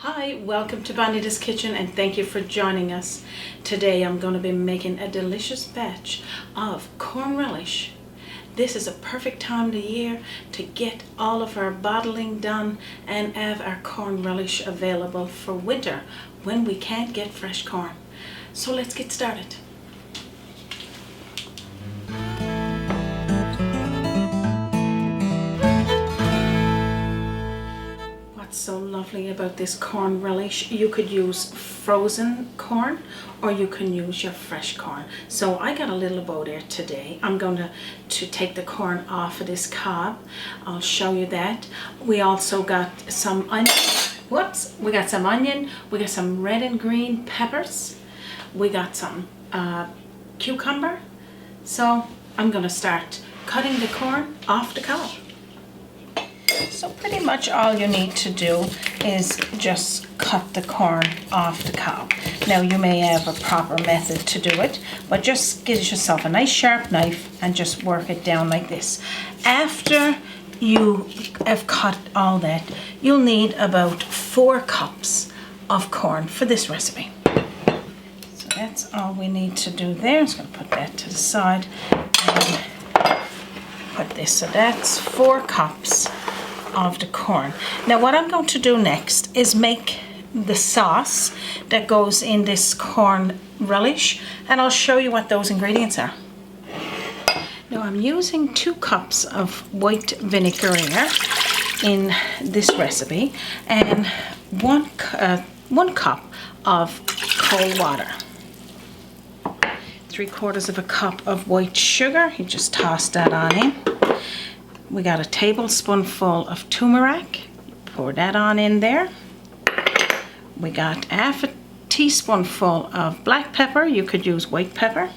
Hi, welcome to Bonita's Kitchen and thank you for joining us. Today I'm going to be making a delicious batch of corn relish. This is a perfect time of the year to get all of our bottling done and have our corn relish available for winter when we can't get fresh corn. So let's get started. What's so lovely about this corn relish, you could use frozen corn or you can use your fresh corn. So I got a little bowl there today. I'm going to take the corn off of this cob. I'll show you that. We also got some onion. We got some onion. We got some red and green peppers. We got some cucumber. So I'm going to start cutting the corn off the cob. So pretty much all you need to do is just cut the corn off the cob. Now you may have a proper method to do it, but just give yourself a nice sharp knife and just work it down like this. After you have cut all that, you'll need about 4 cups of corn for this recipe. So that's all we need to do there. I'm just going to put that to the side and put this. So that's 4 cups of the corn. Now what I'm going to do next is make the sauce that goes in this corn relish, and I'll show you what those ingredients are. Now I'm using 2 cups of white vinegar here in this recipe and 1 cup of cold water. 3/4 of a cup of white sugar. You just toss that on in. We got a tablespoonful of turmeric, pour that on in there. We got half a teaspoonful of black pepper, you could use white pepper.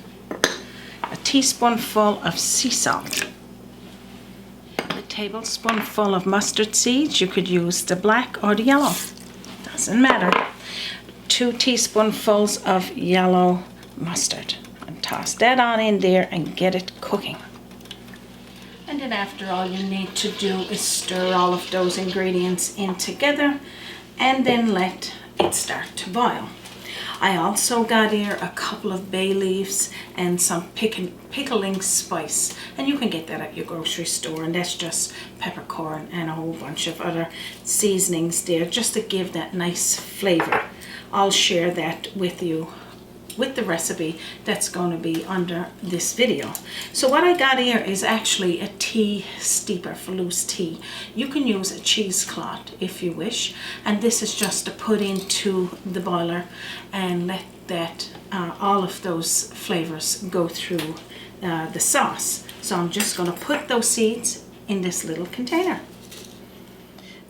A teaspoonful of sea salt. A tablespoonful of mustard seeds, you could use the black or the yellow, doesn't matter. 2 teaspoonfuls of yellow mustard. And toss that on in there and get it cooking. And then after, all you need to do is stir all of those ingredients in together and then let it start to boil. I also got here a couple of bay leaves and some pickling spice, and you can get that at your grocery store, and that's just peppercorn and a whole bunch of other seasonings there just to give that nice flavor. I'll share that with you with the recipe that's going to be under this video. So what I got here is actually a tea steeper for loose tea. You can use a cheesecloth if you wish, and this is just to put into the boiler and let that all of those flavors go through the sauce. So I'm just going to put those seeds in this little container.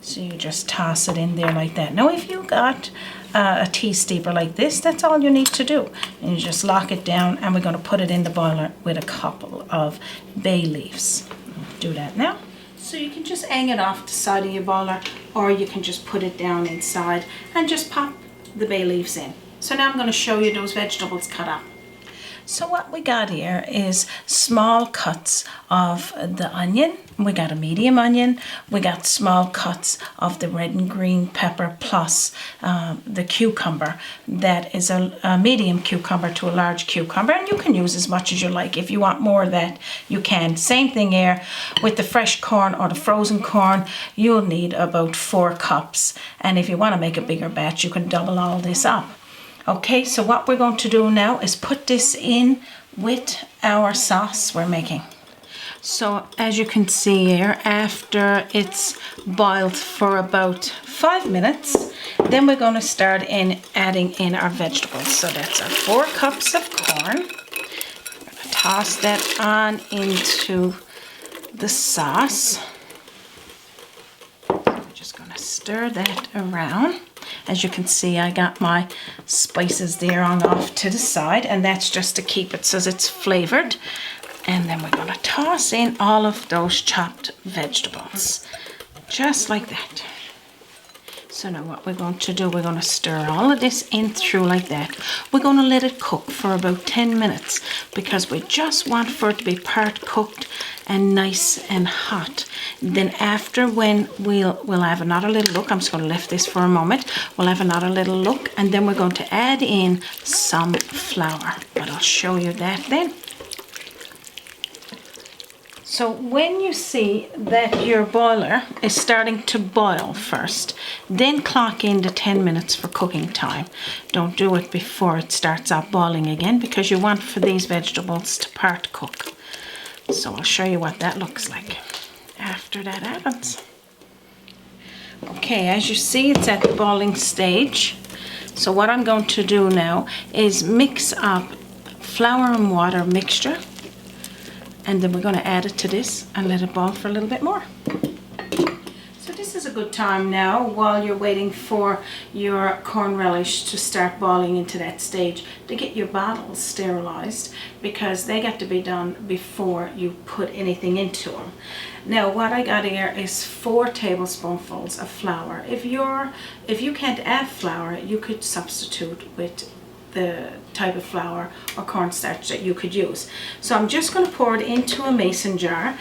So you just toss it in there like that. Now if you got a tea steeper like this, that's all you need to do. And you just lock it down, and we're going to put it in the boiler with a couple of bay leaves. Do that now. So you can just hang it off the side of your boiler, or you can just put it down inside and just pop the bay leaves in. So now I'm going to show you those vegetables cut up. So what we got here is small cuts of the onion. We got a medium onion. We got small cuts of the red and green pepper plus the cucumber. That is a medium cucumber to a large cucumber, and you can use as much as you like. If you want more of that, you can. Same thing here with the fresh corn or the frozen corn. You'll need about 4 cups, and if you want to make a bigger batch, you can double all this up. Okay, so what we're going to do now is put this in with our sauce we're making. So as you can see here, after it's boiled for about 5 minutes, then we're going to start adding in our vegetables. So that's our 4 cups of corn. We're going to toss that on into the sauce. We're just going to stir that around. As you can see, I got my spices there on off to the side, and that's just to keep it so it's flavored. And then we're going to toss in all of those chopped vegetables, just like that. So now what we're going to do, we're going to stir all of this in through like that. We're going to let it cook for about 10 minutes because we just want for it to be part cooked and nice and hot. Then after, when we'll have another little look, I'm just going to lift this for a moment, we'll have another little look, and then we're going to add in some flour, but I'll show you that then. So when you see that your boiler is starting to boil first, then clock in the 10 minutes for cooking time. Don't do it before it starts out boiling again, because you want for these vegetables to part cook. So I'll show you what that looks like after that happens. Okay, as you see, it's at the boiling stage. So what I'm going to do now is mix up flour and water mixture. And then we're going to add it to this and let it boil for a little bit more. So this is a good time now, while you're waiting for your corn relish to start boiling into that stage, to get your bottles sterilized, because they got to be done before you put anything into them. Now what I got here is 4 tablespoonfuls of flour. If you can't add flour, you could substitute with the type of flour or cornstarch that you could use. So I'm just going to pour it into a mason jar,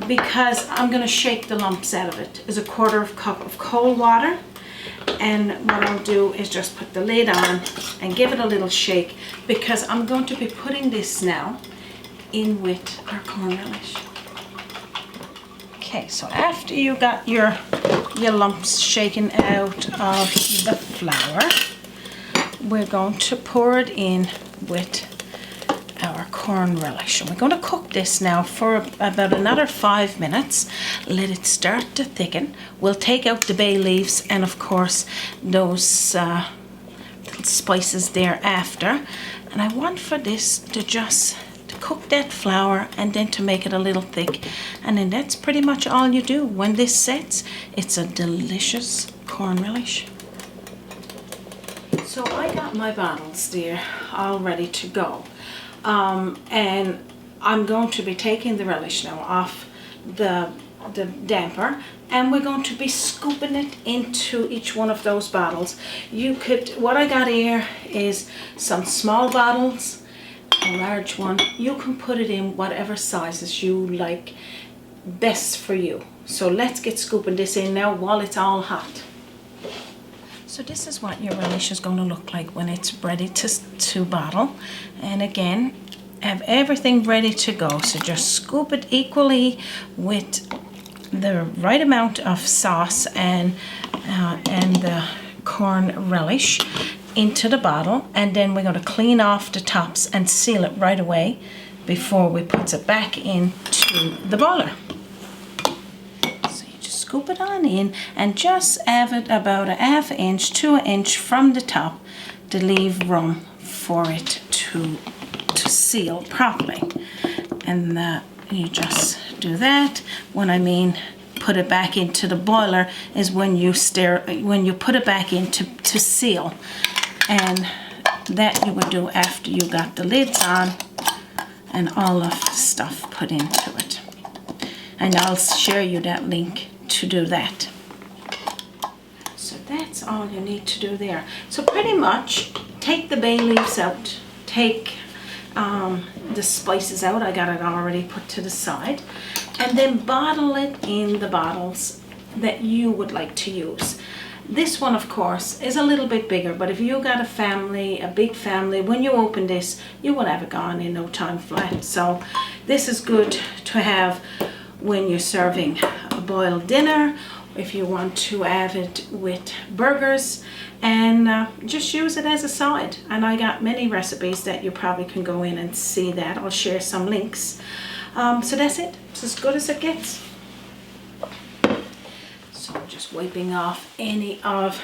because I'm going to shake the lumps out of it. Is a 1/4 cup of cold water, and what I'll do is just put the lid on and give it a little shake, because I'm going to be putting this now in with our corn relish. Okay, so after you got your lumps shaken out of the flour, we're going to pour it in with our corn relish, and we're going to cook this now for about another 5 minutes. Let it start to thicken. We'll take out the bay leaves and of course those little spices thereafter, and I want for this to just cook that flour and then to make it a little thick, and then that's pretty much all you do. When this sets, it's a delicious corn relish. So I got my bottles there all ready to go, and I'm going to be taking the relish now off the damper, and we're going to be scooping it into each one of those bottles. What I got here is some small bottles, a large one. You can put it in whatever sizes you like best for you. So let's get scooping this in now while it's all hot. So this is what your relish is going to look like when it's ready to bottle. And again, have everything ready to go. So just scoop it equally with the right amount of sauce and the corn relish into the bottle. And then we're going to clean off the tops and seal it right away before we put it back into the boiler. Scoop it on in and just have it about 1/2 inch to 1 inch from the top to leave room for it to seal properly. And you just do that. When I mean put it back into the boiler is when you put it back in to seal, and that you would do after you got the lids on and all of the stuff put into it. And I'll share you that link to do that. So that's all you need to do there. So pretty much take the bay leaves out, take the spices out. I got it already put to the side, and then bottle it in the bottles that you would like to use. This one of course is a little bit bigger, but if you got a big family, when you open this you will have it gone in no time flat. So this is good to have when you're serving a boiled dinner, if you want to have it with burgers, and just use it as a side. And I got many recipes that you probably can go in and see that. I'll share some links. So that's it. It's as good as it gets. So I'm just wiping off any of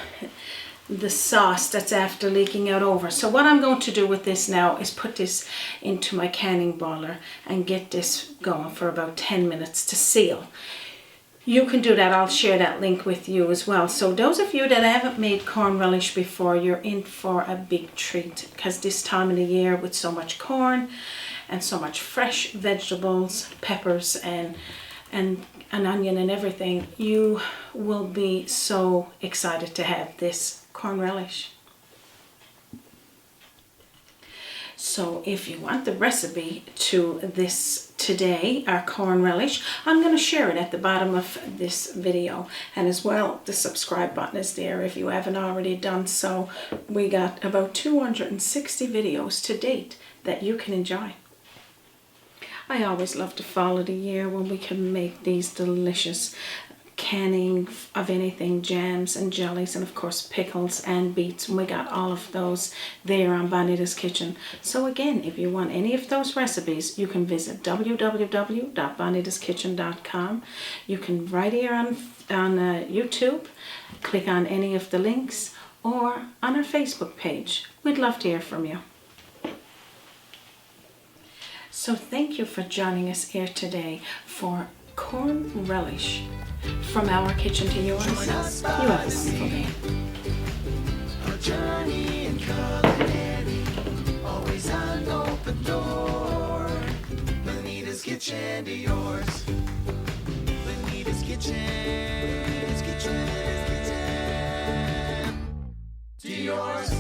the sauce that's after leaking out over. So what I'm going to do with this now is put this into my canning boiler and get this going for about 10 minutes to seal. You can do that. I'll share that link with you as well. So those of you that haven't made corn relish before, you're in for a big treat, because this time of the year with so much corn and so much fresh vegetables, peppers and an onion and everything, you will be so excited to have this corn relish. So if you want the recipe to this today, our corn relish, I'm going to share it at the bottom of this video. And as well, the subscribe button is there if you haven't already done so. We got about 260 videos to date that you can enjoy. I always love to follow the year when we can make these delicious canning of anything, jams and jellies, and of course pickles and beets, and we got all of those there on Bonita's Kitchen. So again, if you want any of those recipes, you can visit www.bonitaskitchen.com. You can right here on YouTube, click on any of the links, or on our Facebook page. We'd love to hear from you. So thank you for joining us here today for corn relish. From our kitchen to yours, you have a wonderful day. A journey in culinary, always an open door. Bonita's Kitchen to yours. Bonita's Kitchen, it's kitchen to yours.